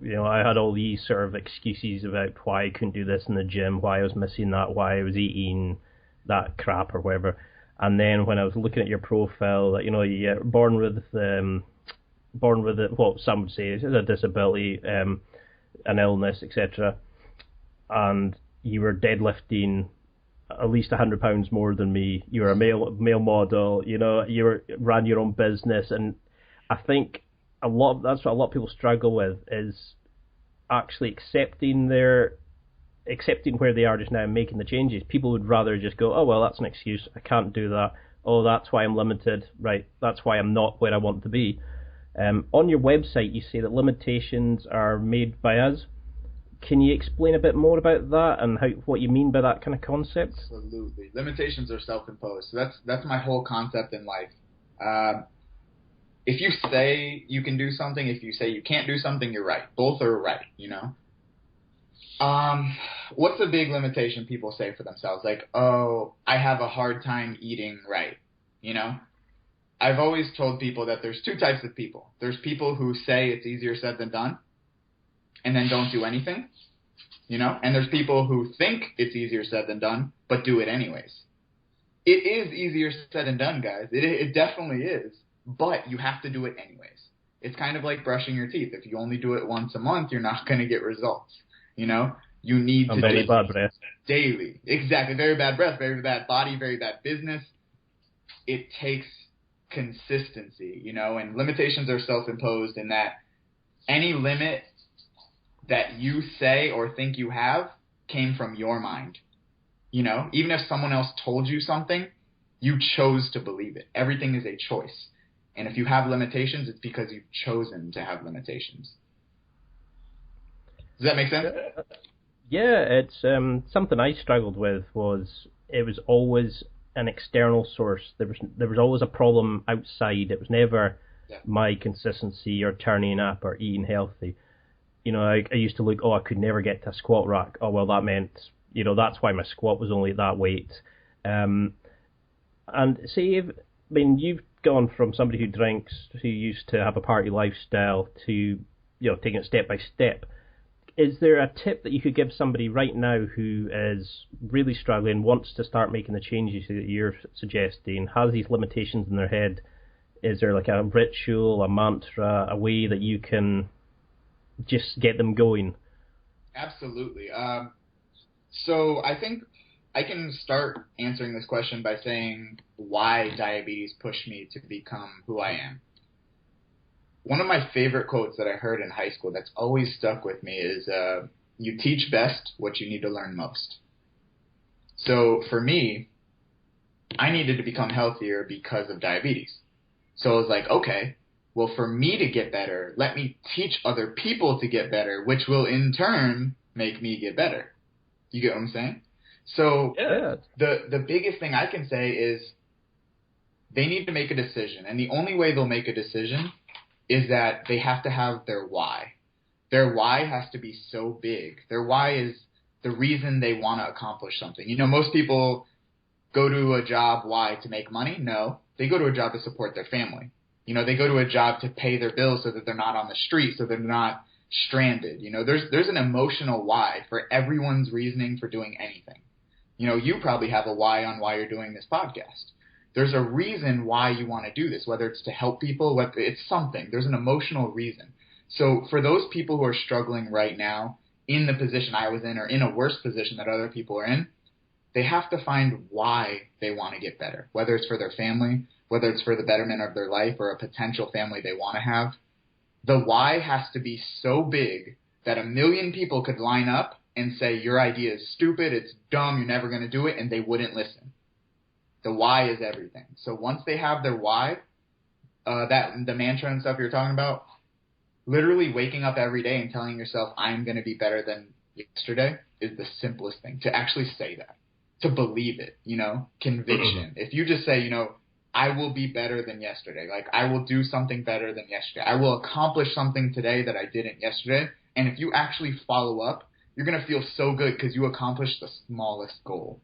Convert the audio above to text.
I had all these sort of excuses about why I couldn't do this in the gym, why I was missing that, why I was eating that crap or whatever. And then when I was looking at your profile, that you're born with it, what some would say is a disability, an illness, etc. And you were deadlifting at least £100 more than me. You were a male model. Ran your own business, and I think that's what a lot of people struggle with, is actually accepting where they are just now and making the changes. People would rather just go, oh well, that's an excuse, I can't do that. Oh, that's why I'm limited. Right, that's why I'm not where I want to be. On your website, you say that limitations are made by us. Can you explain a bit more about that and what you mean by that kind of concept? Absolutely. Limitations are self-imposed. So that's my whole concept in life. If you say you can do something, if you say you can't do something, you're right. Both are right, What's a big limitation people say for themselves? Like, oh, I have a hard time eating right, I've always told people that there's two types of people. There's people who say it's easier said than done and then don't do anything, and there's people who think it's easier said than done but do it anyways. It is easier said than done, guys. It definitely is, but you have to do it anyways. It's kind of like brushing your teeth. If you only do it once a month, you're not going to get results, You need to very bad breath. Daily. Exactly. Very bad breath, very bad body, very bad business. It takes consistency, and limitations are self-imposed in that any limit that you say or think you have came from your mind. Even if someone else told you something, you chose to believe it. Everything is a choice. And if you have limitations, it's because you've chosen to have limitations. Does that make sense? Yeah, it's something I struggled with. It was always an external source. There was always a problem outside. It was never my consistency or turning up or eating healthy. I used to look, I could never get to a squat rack. Oh well, that meant that's why my squat was only at that weight. And you've gone from somebody who drinks, who used to have a party lifestyle, to taking it step by step. Is there a tip that you could give somebody right now who is really struggling, wants to start making the changes that you're suggesting, has these limitations in their head? Is there like a ritual, a mantra, a way that you can just get them going? Absolutely. So I think I can start answering this question by saying why diabetes pushed me to become who I am. One of my favorite quotes that I heard in high school that's always stuck with me is, you teach best what you need to learn most. So for me, I needed to become healthier because of diabetes. So I was like, okay, well, for me to get better, let me teach other people to get better, which will in turn make me get better. You get what I'm saying? So yeah. The biggest thing I can say is they need to make a decision. And the only way they'll make a decision is that they have to have their why. Their why has to be so big. Their why is the reason they want to accomplish something. Most people go to a job, why? To make money? No. They go to a job to support their family. They go to a job to pay their bills so that they're not on the street, so they're not stranded. There's an emotional why for everyone's reasoning for doing anything. You probably have a why on why you're doing this podcast. There's a reason why you want to do this, whether it's to help people, whether it's something. There's an emotional reason. So for those people who are struggling right now in the position I was in or in a worse position that other people are in, they have to find why they want to get better, whether it's for their family, whether it's for the betterment of their life or a potential family they want to have. The why has to be so big that 1 million people could line up and say, your idea is stupid, it's dumb, you're never going to do it, and they wouldn't listen. The why is everything. So once they have their why, the mantra and stuff you're talking about, literally waking up every day and telling yourself, I'm going to be better than yesterday, is the simplest thing. To actually say that, to believe it, conviction. If you just say, I will be better than yesterday, like I will do something better than yesterday, I will accomplish something today that I didn't yesterday, and if you actually follow up, you're going to feel so good because you accomplished the smallest goal,